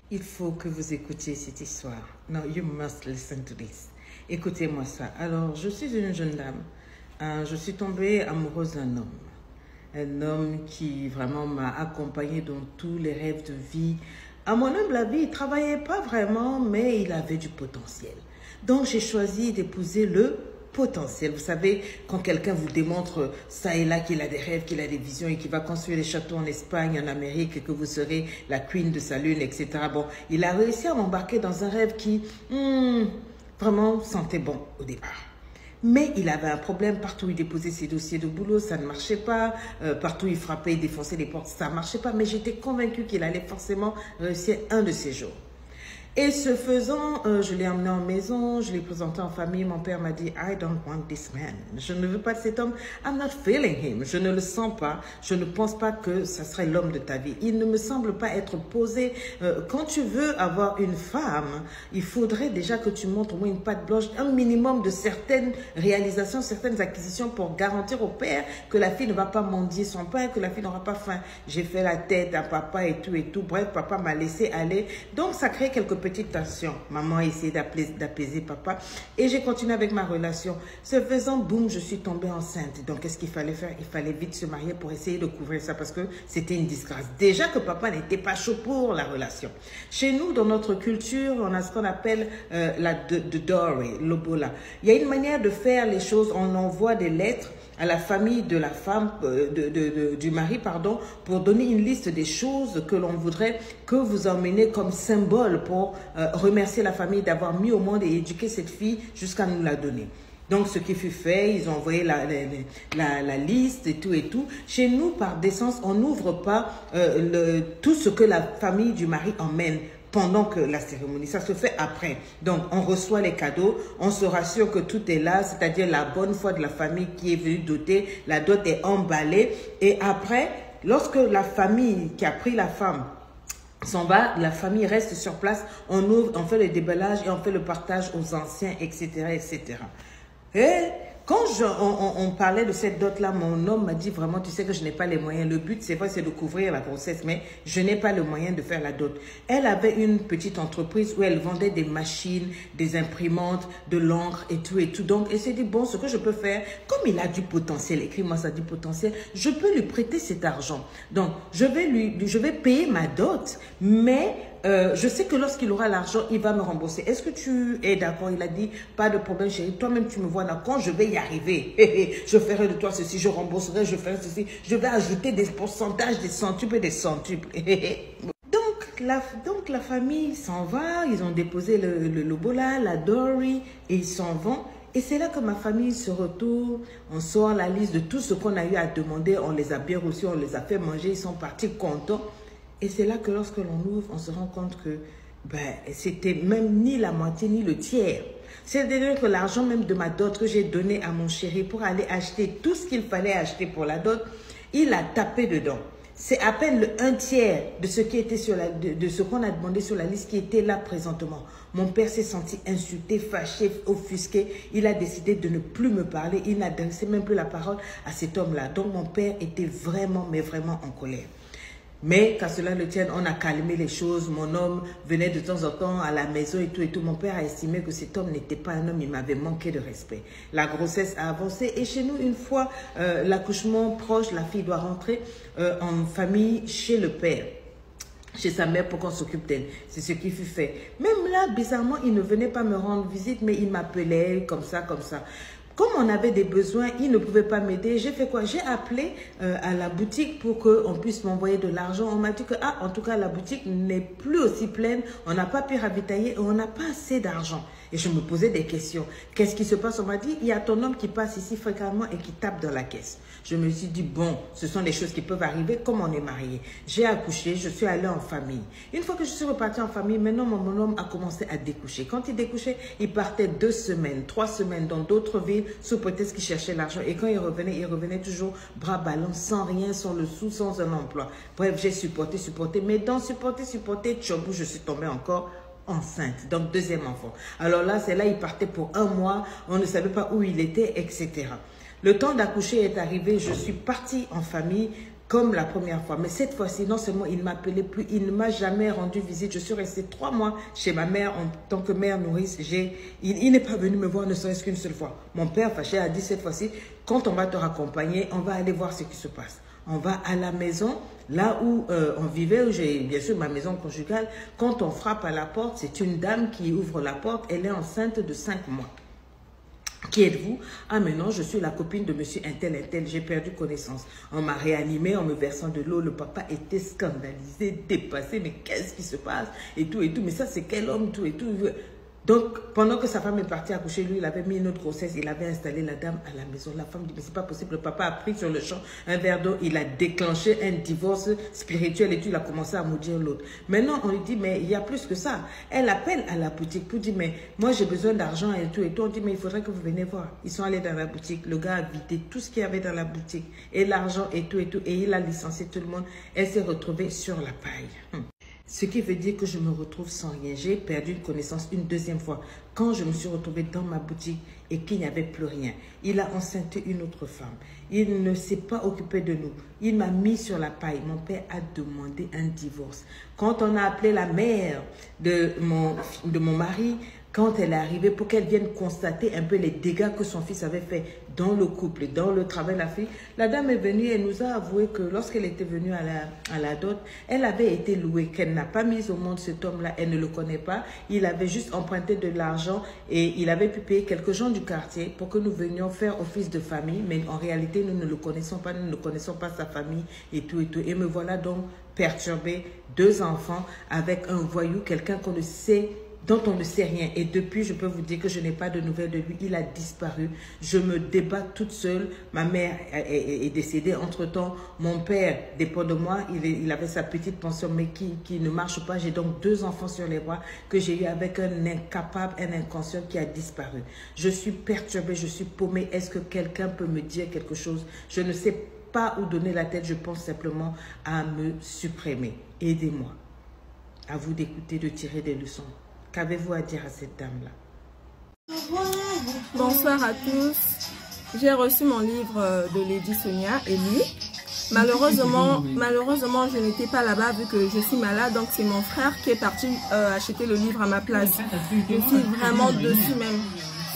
Il faut que vous écoutiez cette histoire. No, you must listen to this. Écoutez-moi ça. Alors, je suis une jeune dame. Je suis tombée amoureuse d'un homme. Un homme qui vraiment m'a accompagnée dans tous les rêves de vie. À mon humble avis, il ne travaillait pas vraiment, mais il avait du potentiel. Donc, j'ai choisi d'épouser le potentiel. Vous savez, quand quelqu'un vous démontre ça et là qu'il a des rêves, qu'il a des visions et qu'il va construire des châteaux en Espagne, en Amérique, et que vous serez la queen de sa lune, etc. Bon, il a réussi à m'embarquer dans un rêve qui, vraiment sentait bon au départ. Mais il avait un problème, partout où il déposait ses dossiers de boulot, ça ne marchait pas. Partout où il frappait, il défonçait les portes, ça ne marchait pas. Mais j'étais convaincue qu'il allait forcément réussir un de ces jours. Et ce faisant, je l'ai emmené en maison, je l'ai présenté en famille. Mon père m'a dit, I don't want this man. Je ne veux pas de cet homme. I'm not feeling him. Je ne le sens pas. Je ne pense pas que ça serait l'homme de ta vie. Il ne me semble pas être posé. Quand tu veux avoir une femme, il faudrait déjà que tu montres au moins une patte blanche, un minimum de certaines réalisations, certaines acquisitions pour garantir au père que la fille ne va pas mendier son pain, que la fille n'aura pas faim. J'ai fait la tête à papa et tout et tout. Bref, papa m'a laissé aller. Donc, ça crée quelques petite tension. Maman a essayé d'apaiser papa et j'ai continué avec ma relation. Ce faisant, boum, je suis tombée enceinte. Donc, qu'est-ce qu'il fallait faire? Il fallait vite se marier pour essayer de couvrir ça parce que c'était une disgrâce. Déjà que papa n'était pas chaud pour la relation. Chez nous, dans notre culture, on a ce qu'on appelle la dowry, lobola. Il y a une manière de faire les choses. On envoie des lettres à la famille de la femme, du mari, pardon, pour donner une liste des choses que l'on voudrait que vous emmeniez comme symbole pour remercier la famille d'avoir mis au monde et éduqué cette fille jusqu'à nous la donner. Donc, ce qui fut fait, ils ont envoyé la liste et tout et tout. Chez nous, par décence, on n'ouvre pas tout ce que la famille du mari emmène pendant que la cérémonie, ça se fait après. Donc, on reçoit les cadeaux, on se rassure que tout est là, c'est-à-dire la bonne foi de la famille qui est venue doter, la dot est emballée. Et après, lorsque la famille qui a pris la femme s'en va, la famille reste sur place, on ouvre, on fait le déballage et on fait le partage aux anciens, etc., etc. Et quand on parlait de cette dot-là, mon homme m'a dit vraiment, tu sais que je n'ai pas les moyens. Le but, c'est vrai, c'est de couvrir la grossesse, mais je n'ai pas le moyen de faire la dot. Elle avait une petite entreprise où elle vendait des machines, des imprimantes, de l'encre et tout et tout. Donc, elle s'est dit, bon, ce que je peux faire, comme il a du potentiel, écris-moi ça, du potentiel, je peux lui prêter cet argent. Donc, je vais payer ma dot, mais je sais que lorsqu'il aura l'argent, il va me rembourser. Est-ce que tu es d'accord? Il a dit, pas de problème chérie, toi-même tu me vois là, quand je vais y arriver, je ferai de toi ceci, je rembourserai, je ferai ceci, je vais ajouter des pourcentages, des centuples et des centuples. Donc la famille s'en va, ils ont déposé le lobola, la dory, et ils s'en vont. Et c'est là que ma famille se retourne, on sort la liste de tout ce qu'on a eu à demander, on les a bien reçus, on les a fait manger, ils sont partis contents. Et c'est là que lorsque l'on ouvre, on se rend compte que c'était même ni la moitié ni le tiers. C'est-à-dire que l'argent même de ma dot que j'ai donné à mon chéri pour aller acheter tout ce qu'il fallait acheter pour la dot, il a tapé dedans. C'est à peine le 1/3 de ce qui était de ce qu'on a demandé sur la liste qui était là présentement. Mon père s'est senti insulté, fâché, offusqué. Il a décidé de ne plus me parler. Il n'adressait même plus la parole à cet homme-là. Donc mon père était vraiment, mais vraiment en colère. Mais qu'à cela ne tienne, on a calmé les choses. Mon homme venait de temps en temps à la maison et tout et tout. Mon père a estimé que cet homme n'était pas un homme, il m'avait manqué de respect. La grossesse a avancé et chez nous, une fois l'accouchement proche, la fille doit rentrer en famille chez le père, chez sa mère pour qu'on s'occupe d'elle. C'est ce qui fut fait. Même là, bizarrement, il ne venait pas me rendre visite, mais il m'appelait comme ça, comme ça. Comme on avait des besoins, il ne pouvait pas m'aider. J'ai fait quoi? J'ai appelé à la boutique pour qu'on puisse m'envoyer de l'argent. On m'a dit que, en tout cas, la boutique n'est plus aussi pleine. On n'a pas pu ravitailler et on n'a pas assez d'argent. Et je me posais des questions. Qu'est-ce qui se passe? On m'a dit, il y a ton homme qui passe ici fréquemment et qui tape dans la caisse. Je me suis dit, bon, ce sont des choses qui peuvent arriver comme on est marié. J'ai accouché, je suis allée en famille. Une fois que je suis repartie en famille, maintenant mon homme a commencé à découcher. Quand il découchait, il partait 2 semaines, 3 semaines dans d'autres villes sous prétexte qu'il cherchait l'argent. Et quand il revenait toujours bras ballants, sans rien, sans le sou, sans un emploi. Bref, j'ai supporté. Mais dans supporter, tchobou, je suis tombée encore enceinte, donc 2e enfant. Alors là, c'est là, il partait pour 1 mois, on ne savait pas où il était, etc. Le temps d'accoucher est arrivé, je suis partie en famille comme la première fois. Mais cette fois-ci, non seulement il ne m'appelait plus, il ne m'a jamais rendu visite. Je suis restée 3 mois chez ma mère en tant que mère nourrice. Il n'est pas venu me voir ne serait-ce qu'une seule fois. Mon père fâché a dit cette fois-ci, quand on va te raccompagner, on va aller voir ce qui se passe. On va à la maison, là où on vivait, où j'ai bien sûr ma maison conjugale. Quand on frappe à la porte, c'est une dame qui ouvre la porte. Elle est enceinte de 5 mois. Qui êtes-vous? Ah mais non, je suis la copine de monsieur Intel, j'ai perdu connaissance. On m'a réanimé en me versant de l'eau. Le papa était scandalisé, dépassé. Mais qu'est-ce qui se passe? Et tout. Mais ça, c'est quel homme? Tout. Donc, pendant que sa femme est partie accoucher, lui, il avait mis une autre grossesse. Il avait installé la dame à la maison. La femme dit, mais c'est pas possible. Le papa a pris sur le champ un verre d'eau. Il a déclenché un divorce spirituel et tout. Il a commencé à maudire l'autre. Maintenant, on lui dit, mais il y a plus que ça. Elle appelle à la boutique pour dire, mais moi, j'ai besoin d'argent et tout. On dit, mais il faudrait que vous venez voir. Ils sont allés dans la boutique. Le gars a vidé tout ce qu'il y avait dans la boutique. Et l'argent et tout. Et il a licencié tout le monde. Elle s'est retrouvée sur la paille. Ce qui veut dire que je me retrouve sans rien. J'ai perdu une connaissance une deuxième fois. Quand je me suis retrouvée dans ma boutique et qu'il n'y avait plus rien. Il a enceinté une autre femme. Il ne s'est pas occupé de nous. Il m'a mis sur la paille. Mon père a demandé un divorce. Quand on a appelé la mère de mon mari, quand elle est arrivée pour qu'elle vienne constater un peu les dégâts que son fils avait fait dans le couple, dans le travail de la fille, la dame est venue et nous a avoué que lorsqu'elle était venue à la dot, elle avait été louée, qu'elle n'a pas mis au monde cet homme-là, elle ne le connaît pas. Il avait juste emprunté de l'argent et il avait pu payer quelques gens du quartier pour que nous venions faire office de famille, mais en réalité, nous ne le connaissons pas, nous ne connaissons pas sa famille et tout. Et me voilà donc perturbée, 2 enfants avec un voyou, quelqu'un qu'on ne sait dont on ne sait rien. Et depuis, je peux vous dire que je n'ai pas de nouvelles de lui. Il a disparu. Je me débat toute seule. Ma mère est décédée entre-temps. Mon père dépend de moi. Il avait sa petite pension, mais qui ne marche pas. J'ai donc 2 enfants sur les bras que j'ai eu avec un incapable, un inconscient qui a disparu. Je suis perturbée, je suis paumée. Est-ce que quelqu'un peut me dire quelque chose? Je ne sais pas où donner la tête. Je pense simplement à me supprimer. Aidez-moi. À vous d'écouter, de tirer des leçons. Qu'avez-vous à dire à cette dame-là? Bonsoir à tous. J'ai reçu mon livre de Lady Sonia et lu. Malheureusement, je n'étais pas là-bas vu que je suis malade. Donc, c'est mon frère qui est parti acheter le livre à ma place. Je suis vraiment dessus même.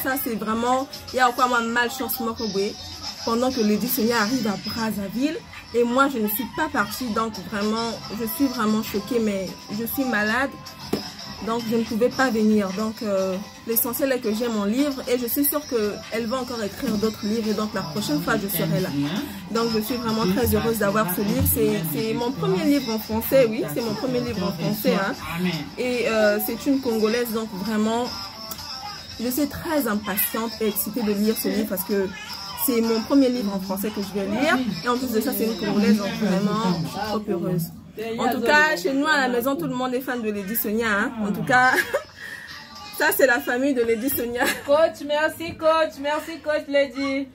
Ça, c'est vraiment... Il y a encore moi malchance Mokobwe. Pendant que Lady Sonia arrive à Brazzaville. Et moi, je ne suis pas partie. Donc, vraiment, je suis vraiment choquée. Mais je suis malade. Donc, je ne pouvais pas venir. Donc, l'essentiel est que j'ai mon livre et je suis sûre qu'elle va encore écrire d'autres livres. Et donc, la prochaine fois, je serai là. Donc, je suis vraiment très heureuse d'avoir ce livre. C'est mon premier livre en français, oui. C'est mon premier livre en français. Hein. Et c'est une Congolaise. Donc, vraiment, je suis très impatiente et excitée de lire ce livre parce que c'est mon premier livre en français que je vais lire. Et en plus de ça, c'est une Congolaise. Donc, vraiment, je suis trop heureuse. En tout cas, chez nous à la maison, tout le monde est fan de Lady Sonia. Hein. En tout cas, ça c'est la famille de Lady Sonia. Coach, merci coach Lady.